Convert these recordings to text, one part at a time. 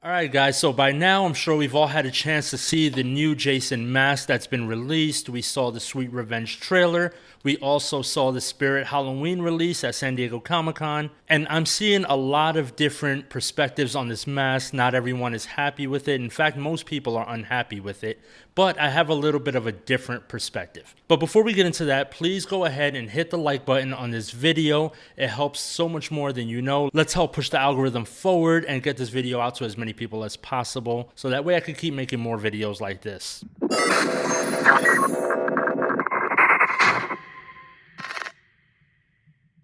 All right, guys. So by now, I'm sure we've all had a chance to see the new Jason mask that's been released. We saw the Sweet Revenge trailer. We also saw the Spirit Halloween release at San Diego Comic-Con. And I'm seeing a lot of different perspectives on this mask. Not everyone is happy with it. In fact, most people are unhappy with it. But I have a little bit of a different perspective. But before we get into that, please go ahead and hit the like button on this video. It helps so much more than you know. Let's help push the algorithm forward and get this video out to as many people as possible. So that way I can keep making more videos like this.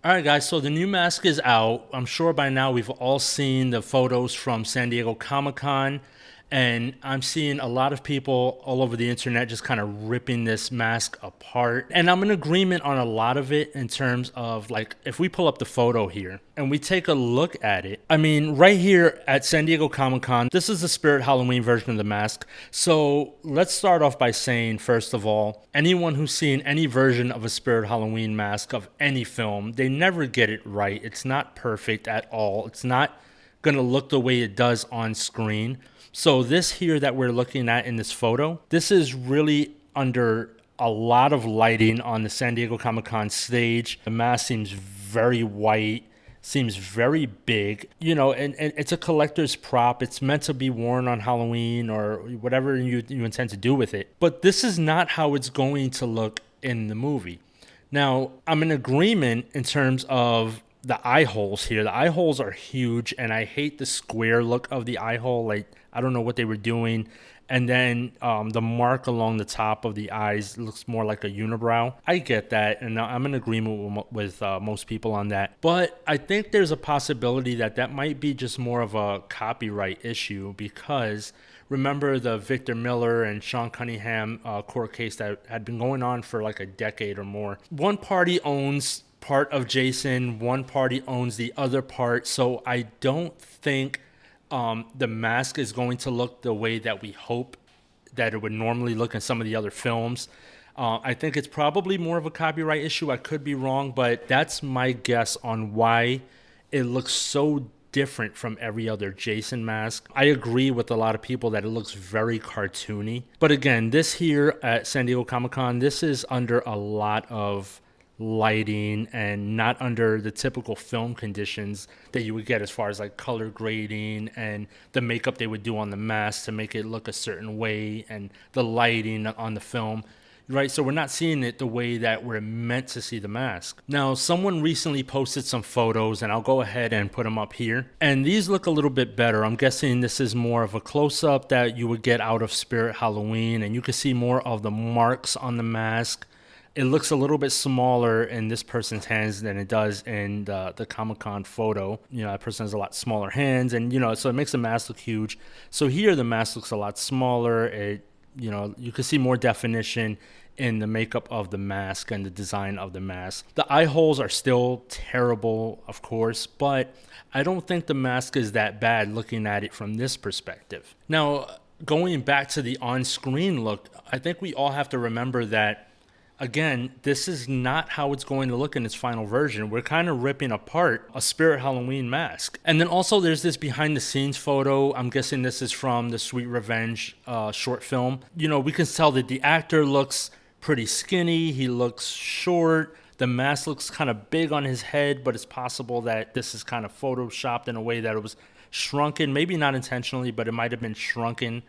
Alright guys, so the new mask is out. I'm sure by now we've all seen the photos from San Diego Comic-Con, and I'm seeing a lot of people all over the internet just kind of ripping this mask apart. And I'm in agreement on a lot of it in terms of, like, if we pull up the photo here and we take a look at it, I mean, right here at San Diego Comic-Con, this is the Spirit Halloween version of the mask. So let's start off by saying, first of all, anyone who's seen any version of a Spirit Halloween mask of any film, they never get it right. It's not perfect at all. It's not gonna look the way it does on screen. So this here that we're looking at in this photo, this is really under a lot of lighting on the San Diego Comic-Con stage. The mask seems very white, seems very big, you know, and it's a collector's prop. It's meant to be worn on Halloween or whatever you intend to do with it. But this is not how it's going to look in the movie. Now, I'm in agreement in terms of the eye holes here. The eye holes are huge, and I hate the square look of the eye hole. Like, I don't know what they were doing. And then the mark along the top of the eyes looks more like a unibrow. I get that, and I'm in agreement with most people on that. But I think there's a possibility that that might be just more of a copyright issue, because remember the Victor Miller and Sean Cunningham court case that had been going on for like a decade or more. One party owns part of Jason, one party owns the other part, so I don't think the mask is going to look the way that we hope that it would normally look in some of the other films. I think it's probably more of a copyright issue. I could be wrong, but that's my guess on why it looks so different from every other Jason mask. I agree with a lot of people that it looks very cartoony. But again, this here at San Diego Comic-Con, this is under a lot of lighting and not under the typical film conditions that you would get as far as like color grading and the makeup they would do on the mask to make it look a certain way and the lighting on the film, right? So we're not seeing it the way that we're meant to see the mask. Now, someone recently posted some photos, and I'll go ahead and put them up here, and these look a little bit better. I'm guessing this is more of a close-up that you would get out of Spirit Halloween, and you can see more of the marks on the mask. It looks a little bit smaller in this person's hands than it does in the Comic-Con photo. You know, that person has a lot smaller hands, and, you know, so it makes the mask look huge. So here the mask looks a lot smaller. It, you know, you can see more definition in the makeup of the mask and the design of the mask. The eye holes are still terrible, of course, but I don't think the mask is that bad looking at it from this perspective. Now, going back to the on-screen look, I think we all have to remember that, again, this is not how it's going to look in its final version. We're kind of ripping apart a Spirit Halloween mask. And then also there's this behind the scenes photo. I'm guessing this is from the Sweet Revenge short film. You know, we can tell that the actor looks pretty skinny. He looks short. The mask looks kind of big on his head, but it's possible that this is kind of photoshopped in a way that it was shrunken. Maybe not intentionally, but it might have been shrunken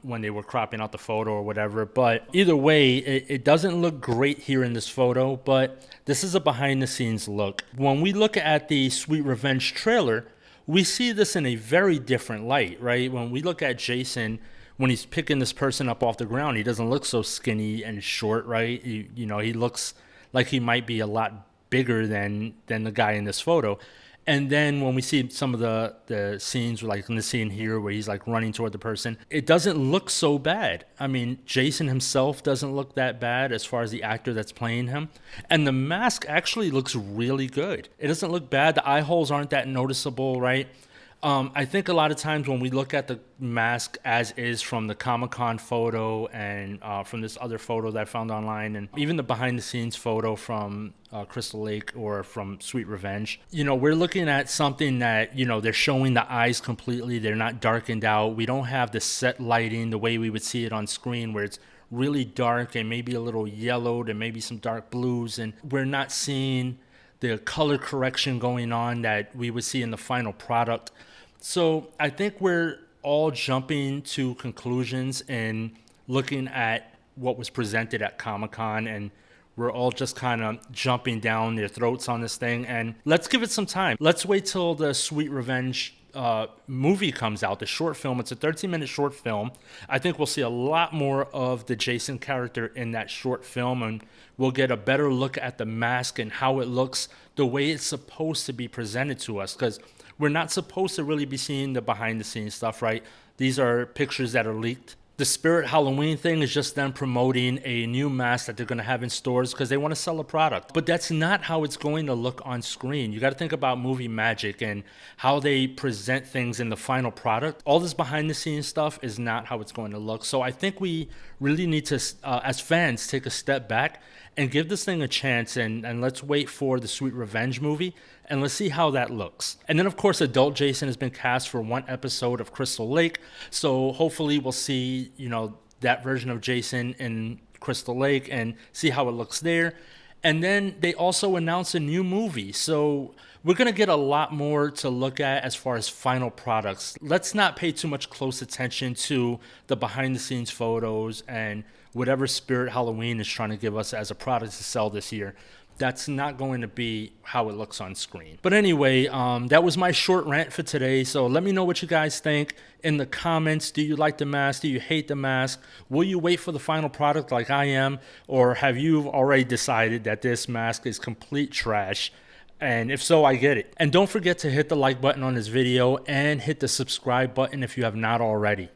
when they were cropping out the photo or whatever. But either way, it doesn't look great here in this photo, but this is a behind the scenes look. When we look at the Sweet Revenge trailer, we see this in a very different light, right? When we look at Jason, when he's picking this person up off the ground, he doesn't look so skinny and short, right? You know, he looks like he might be a lot bigger than the guy in this photo. And then when we see some of the scenes, like in the scene here where he's like running toward the person, it doesn't look so bad. I mean, Jason himself doesn't look that bad as far as the actor that's playing him. And the mask actually looks really good. It doesn't look bad. The eye holes aren't that noticeable, right? I think a lot of times when we look at the mask as is from the Comic-Con photo and from this other photo that I found online, and even the behind-the-scenes photo from Crystal Lake or from Sweet Revenge, we're looking at something that, they're showing the eyes completely. They're not darkened out. We don't have the set lighting the way we would see it on screen where it's really dark and maybe a little yellowed and maybe some dark blues. And we're not seeing the color correction going on that we would see in the final product. So I think we're all jumping to conclusions and looking at what was presented at Comic-Con, and we're all just kind of jumping down their throats on this thing. And let's give it some time. Let's wait till the Sweet Revenge movie comes out, the short film. It's a 13-minute short film. I think we'll see a lot more of the Jason character in that short film, and we'll get a better look at the mask and how it looks the way it's supposed to be presented to us, because we're not supposed to really be seeing the behind-the-scenes stuff, right? These are pictures that are leaked. The Spirit Halloween thing is just them promoting a new mask that they're going to have in stores because they want to sell a product. But that's not how it's going to look on screen. You got to think about movie magic and how they present things in the final product. All this behind-the-scenes stuff is not how it's going to look. So I think we really need to, as fans, take a step back and give this thing a chance, and let's wait for the Sweet Revenge movie, and let's see how that looks. And then, of course, adult Jason has been cast for one episode of Crystal Lake, so hopefully we'll see, that version of Jason in Crystal Lake and see how it looks there. And then they also announced a new movie, so we're going to get a lot more to look at as far as final products. Let's not pay too much close attention to the behind-the-scenes photos and whatever Spirit Halloween is trying to give us as a product to sell this year. That's not going to be how it looks on screen. But anyway, that was my short rant for today. So let me know what you guys think in the comments. Do you like the mask? Do you hate the mask? Will you wait for the final product like I am? Or have you already decided that this mask is complete trash? And if so, I get it. And don't forget to hit the like button on this video and hit the subscribe button if you have not already.